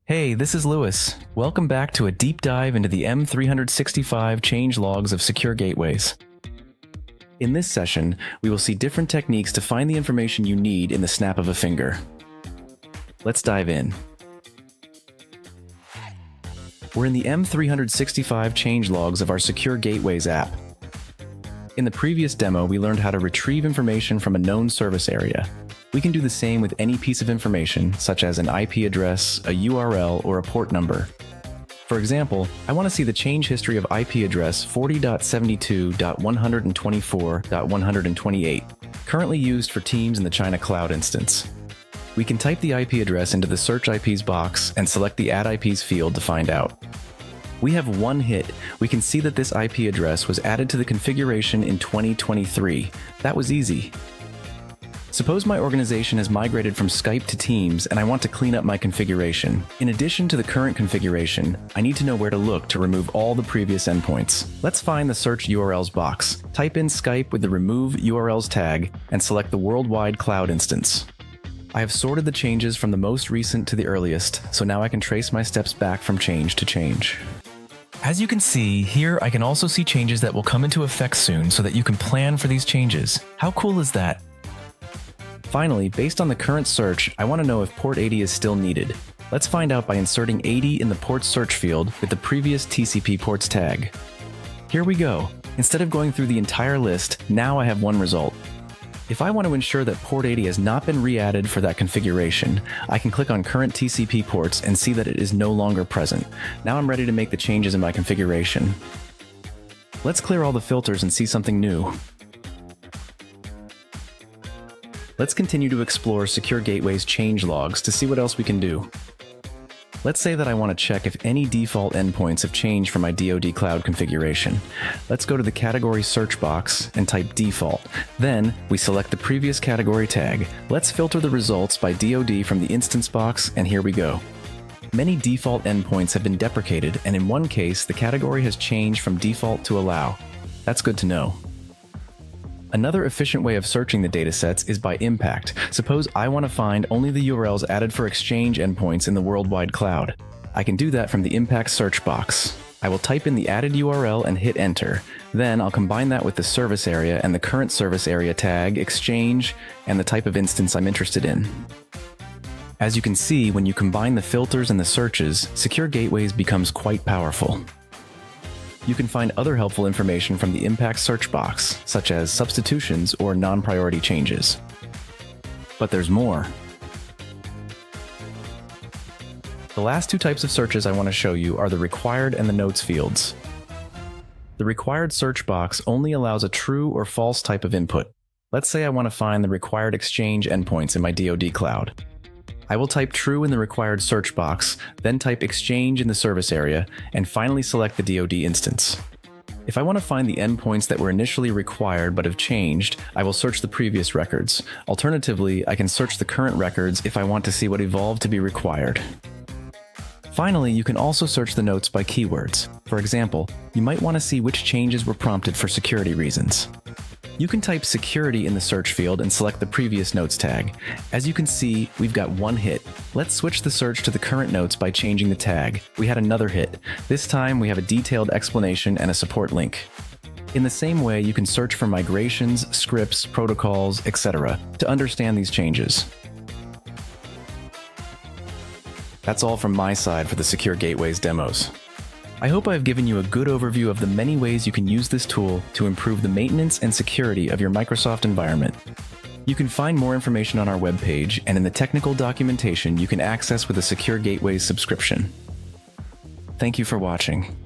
Hey, this is Lewis. Welcome back to a deep dive into the M365 Change Logs of secure gateways. In this session, we will see different techniques to find the information you need in the snap of a finger. Let's dive in. We're in the M365 Change Logs of our Secure Gateways app. In the previous demo, we learned how to retrieve information from a known service area. We can do the same with any piece of information, such as an IP address, a URL, or a port number. For example, I want to see the change history of IP address 40.72.124.128, currently used for Teams in the China Cloud instance. We can type the IP address into the Search IPs box and select the Add IPs field to find out. We have one hit. We can see that this IP address was added to the configuration in 2023. That was easy. Suppose my organization has migrated from Skype to Teams and I want to clean up my configuration. In addition to the current configuration, I need to know where to look to remove all the previous endpoints. Let's find the Search URLs box, type in Skype with the Remove URLs tag, and select the Worldwide Cloud instance. I have sorted the changes from the most recent to the earliest, so now I can trace my steps back from change to change. As you can see, here I can also see changes that will come into effect soon so that you can plan for these changes. How cool is that? Finally, based on the current search, I want to know if port 80 is still needed. Let's find out by inserting 80 in the port search field with the previous TCP ports tag. Here we go. Instead of going through the entire list, now I have one result. If I want to ensure that port 80 has not been re-added for that configuration, I can click on current TCP ports and see that it is no longer present. Now I'm ready to make the changes in my configuration. Let's clear all the filters and see something new. Let's continue to explore Secure Gateway's change logs to see what else we can do. Let's say that I want to check if any default endpoints have changed for my DoD Cloud configuration. Let's go to the category search box and type default. Then, we select the previous category tag. Let's filter the results by DoD from the instance box, and here we go. Many default endpoints have been deprecated, and in one case, the category has changed from default to allow. That's good to know. Another efficient way of searching the datasets is by impact. Suppose I want to find only the URLs added for Exchange endpoints in the Worldwide Cloud. I can do that from the impact search box. I will type in the added URL and hit enter. Then I'll combine that with the service area and the current service area tag, Exchange, and the type of instance I'm interested in. As you can see, when you combine the filters and the searches, Secure Gateways becomes quite powerful. You can find other helpful information from the impact search box, such as substitutions or non-priority changes. But there's more. The last two types of searches I want to show you are the required and the notes fields. The required search box only allows a true or false type of input. Let's say I want to find the required Exchange endpoints in my DoD Cloud. I will type true in the required search box, then type Exchange in the service area, and finally select the DoD instance. If I want to find the endpoints that were initially required but have changed, I will search the previous records. Alternatively, I can search the current records if I want to see what evolved to be required. Finally, you can also search the notes by keywords. For example, you might want to see which changes were prompted for security reasons. You can type security in the search field and select the previous notes tag. As you can see, we've got one hit. Let's switch the search to the current notes by changing the tag. We had another hit. This time we have a detailed explanation and a support link. In the same way, you can search for migrations, scripts, protocols, etc. to understand these changes. That's all from my side for the Secure Gateways demos. I hope I've given you a good overview of the many ways you can use this tool to improve the maintenance and security of your Microsoft environment. You can find more information on our webpage, and in the technical documentation you can access with a Secure Gateways subscription. Thank you for watching.